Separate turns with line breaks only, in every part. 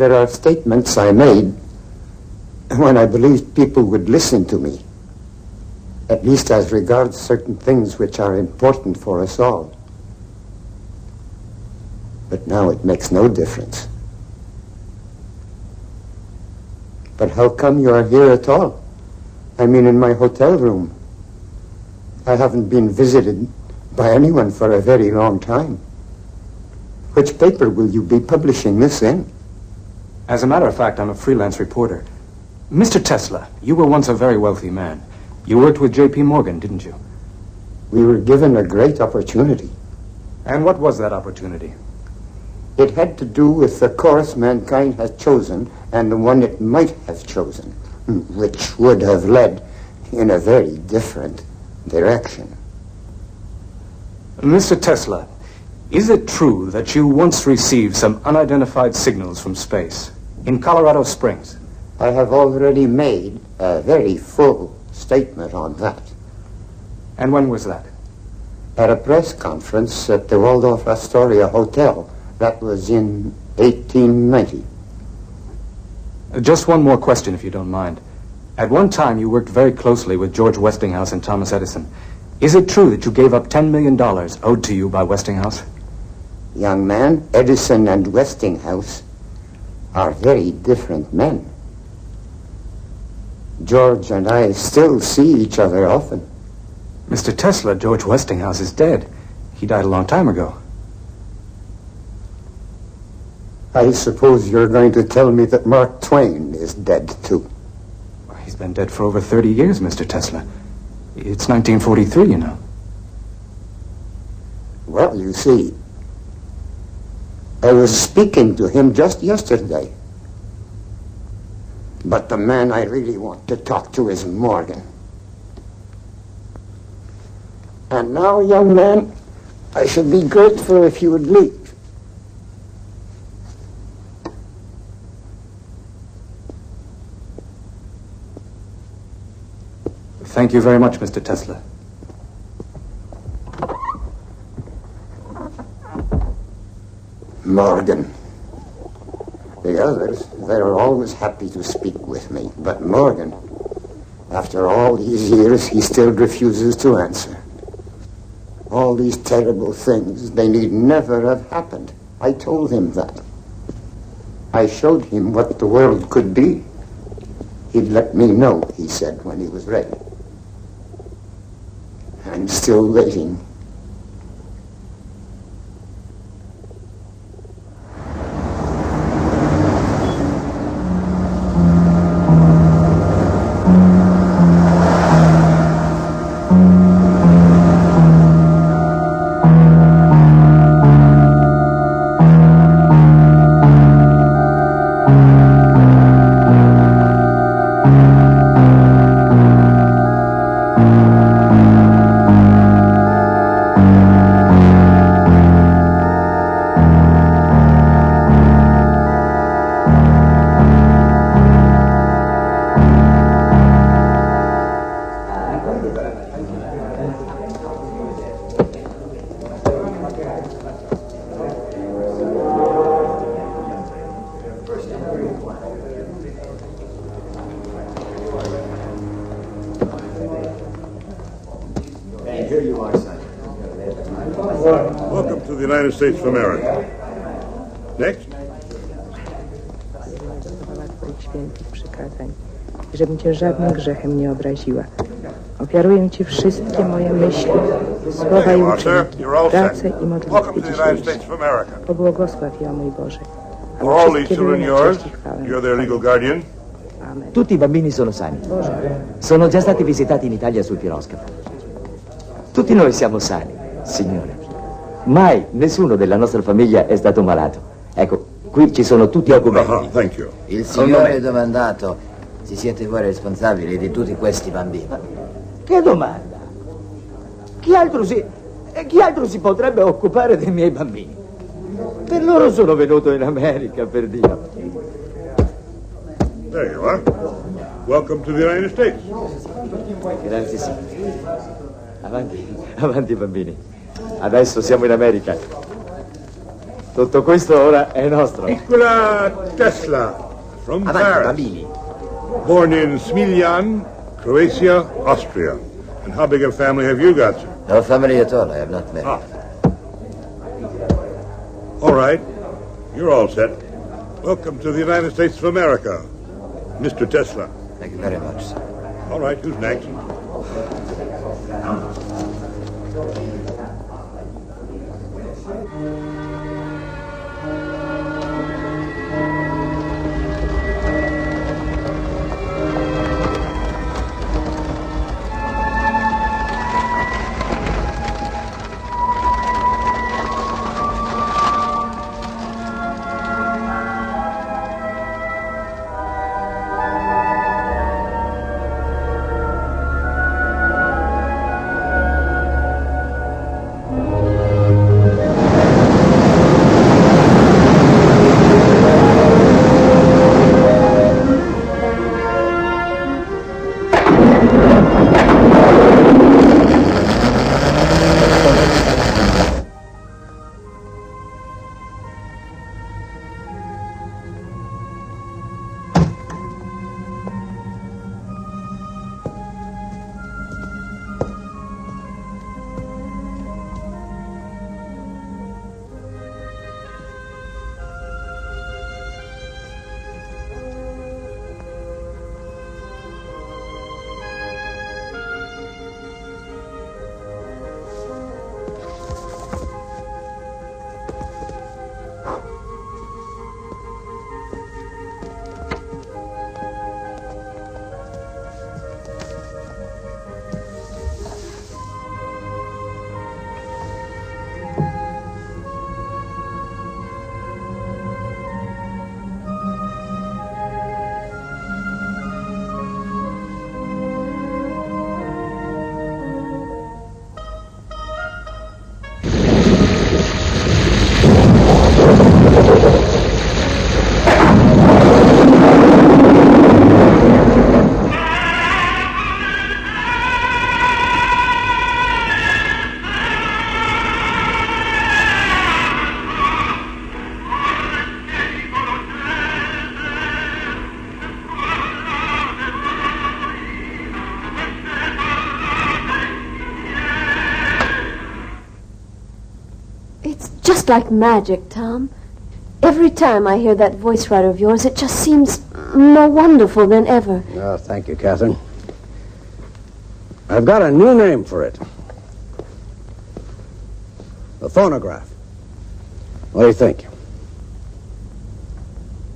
There are statements I made when I believed people would listen to me, at least as regards certain things which are important for us all. But now it makes no difference. But how come you are here at all? I mean, in my hotel room. I haven't been visited by anyone for a very long time. Which paper will you be publishing this in?
As a matter of fact, I'm a freelance reporter. Mr. Tesla, you were once a very wealthy man. You worked with J.P. Morgan, didn't you?
We were given a great opportunity.
And what was that opportunity?
It had to do with the course mankind has chosen and the one it might have chosen, which would have led in a very different direction.
Mr. Tesla, is it true that you once received some unidentified signals from space in Colorado Springs?
I have already made a very full statement on that.
And when was that?
At a press conference at the Waldorf Astoria Hotel. That was in 1890.
Just one more question, if you don't mind. At one time, you worked very closely with George Westinghouse and Thomas Edison. Is it true that you gave up $10 million owed to you by Westinghouse?
Young man, Edison and Westinghouse are very different men. George and I still see each other often.
Mr. Tesla, George Westinghouse is dead. He died a long time ago.
I suppose you're going to tell me that Mark Twain is dead, too.
He's been dead for over 30 years, Mr. Tesla. It's 1943, you know.
Well, you see, I was speaking to him just yesterday. But the man I really want to talk to is Morgan. And now, young man, I should be grateful if you would leave.
Thank you very much, Mr. Tesla.
Morgan. The others, they're always happy to speak with me. But Morgan, after all these years, he still refuses to answer. All these terrible things, they need never have happened. I told him that. I showed him what the world could be. He'd let me know, he said, when he was ready. I'm still waiting.
Here you are, son.
Welcome to the United States of America. Next.
Twoich świętych przykazań, żebym Cię żadnym grzechem nie obraziła. Ofiaruję Ci wszystkie moje myśli, słowa i uczynki, pracę i modlitwy dzisiejsze. Pobłogosław je, o mój Boże.
Are all these children yours? You're their legal guardian?
Amen.
Tutti i bambini sono sani. Sono già stati visitati in Italia sul piroscafo. Tutti noi siamo sani, signore. Mai nessuno della nostra famiglia è stato malato. Ecco, qui ci sono tutti i documenti.
Thank you.
Il signore domandato se siete voi responsabili di tutti questi bambini.
Che domanda? Chi altro si potrebbe occupare dei miei bambini? Per loro sono venuto in America, per Dio.
There you are. Welcome to the United States.
Grazie, signore. Avanti, bambini. Adesso siamo in America. Tutto questo ora è nostro.
Nikole Tesla, from
Avanti,
Paris.
bambini.
Born in Smiljan, Croatia, Austria. And how big a family have you got, sir?
No family at all. I have not married.
All right. You're all set. Welcome to the United States of America, Mr. Tesla.
Thank you very much, sir.
All right, who's next?
Just like magic, Tom. Every time I hear that voice writer of yours, it just seems more wonderful than ever.
Oh, thank you, Catherine. I've got a new name for it. The phonograph. What do you think?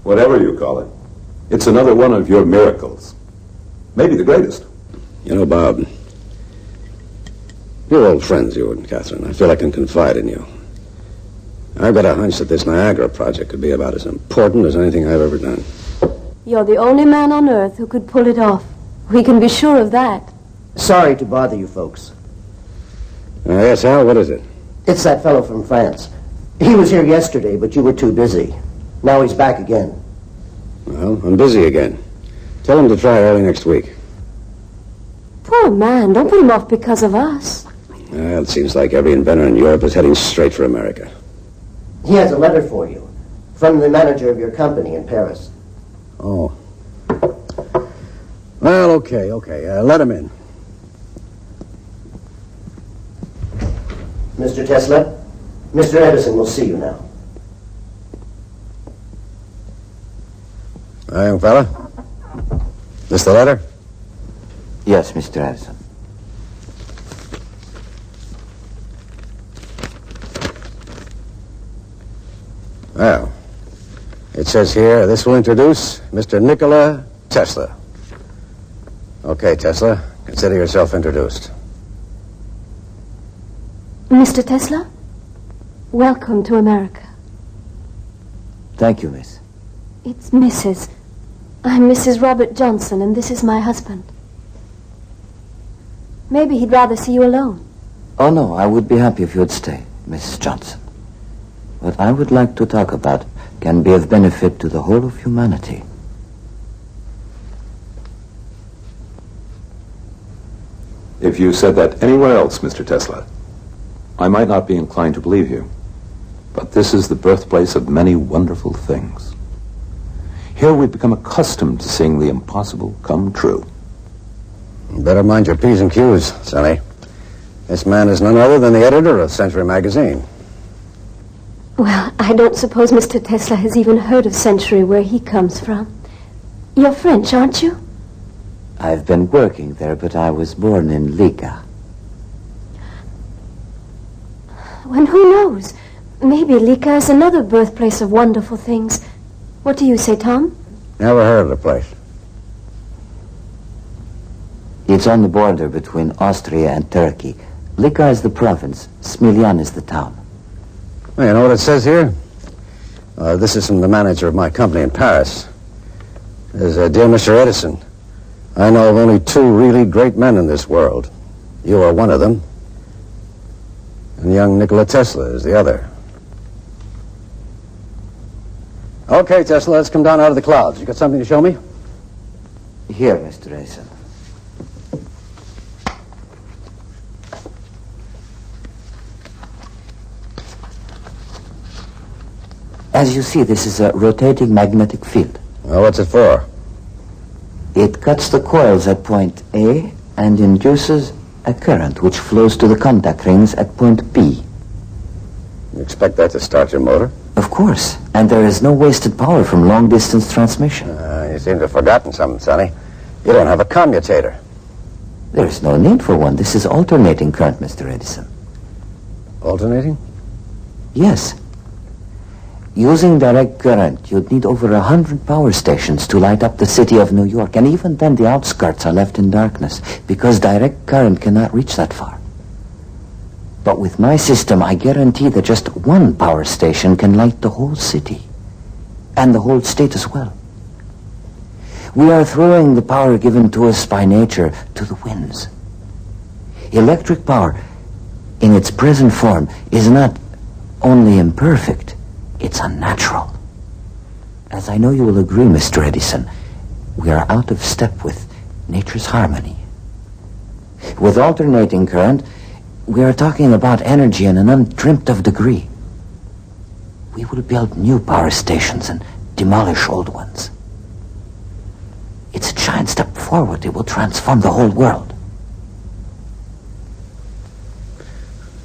Whatever you call it, it's another one of your miracles. Maybe the greatest.
You know, Bob, you're old friends, you and Catherine. I feel I can confide in you. I've got a hunch that this Niagara project could be about as important as anything I've ever done.
You're the only man on Earth who could pull it off. We can be sure of that.
Sorry to bother you folks.
Yes, Al, what is it?
It's that fellow from France. He was here yesterday, but you were too busy. Now he's back again.
Well, I'm busy again. Tell him to try early next week.
Poor man, don't put him off because of us.
Well, it seems like every inventor in Europe is heading straight for America.
He has a letter for you from the manager of your company in Paris.
Oh. Well, okay. Let him in.
Mr. Tesla, Mr. Edison will see you now.
Hi, young fella. This the letter?
Yes, Mr. Edison.
Well, it says here, this will introduce Mr. Nikole Tesla. Okay, Tesla, consider yourself introduced.
Mr. Tesla, welcome to America.
Thank you, miss.
It's Mrs. I'm Mrs. Robert Johnson, and this is my husband. Maybe he'd rather see you alone.
Oh, no, I would be happy if you'd stay, Mrs. Johnson. What I would like to talk about can be of benefit to the whole of humanity.
If you said that anywhere else, Mr. Tesla, I might not be inclined to believe you. But this is the birthplace of many wonderful things. Here we've become accustomed to seeing the impossible come true.
You better mind your P's and Q's, Sonny. This man is none other than the editor of Century Magazine.
Well, I don't suppose Mr. Tesla has even heard of Century, where he comes from. You're French, aren't you?
I've been working there, but I was born in Liga.
And who knows? Maybe Lika is another birthplace of wonderful things. What do you say, Tom?
Never heard of the place.
It's on the border between Austria and Turkey. Liga is the province. Smiljan is the town.
Well, you know what it says here? This is from the manager of my company in Paris. It says, Dear Mr. Edison, I know of only two really great men in this world. You are one of them. And young Nikole Tesla is the other. Okay, Tesla, let's come down out of the clouds. You got something to show me?
Here, Mr. Edison. As you see, this is a rotating magnetic field.
Well, what's it for?
It cuts the coils at point A and induces a current which flows to the contact rings at point B.
You expect that to start your motor?
Of course, and there is no wasted power from long-distance transmission.
You seem to have forgotten something, Sonny. You don't have a commutator.
There is no need for one. This is alternating current, Mr. Edison.
Alternating?
Yes. Using direct current, you'd need over 100 power stations to light up the city of New York, and even then the outskirts are left in darkness, because direct current cannot reach that far. But with my system, I guarantee that just one power station can light the whole city, and the whole state as well. We are throwing the power given to us by nature to the winds. Electric power, in its present form, is not only imperfect, it's unnatural. As I know you will agree, Mr. Edison, we are out of step with nature's harmony. With alternating current, we are talking about energy in an undreamt of degree. We will build new power stations and demolish old ones. It's a giant step forward. It will transform the whole world.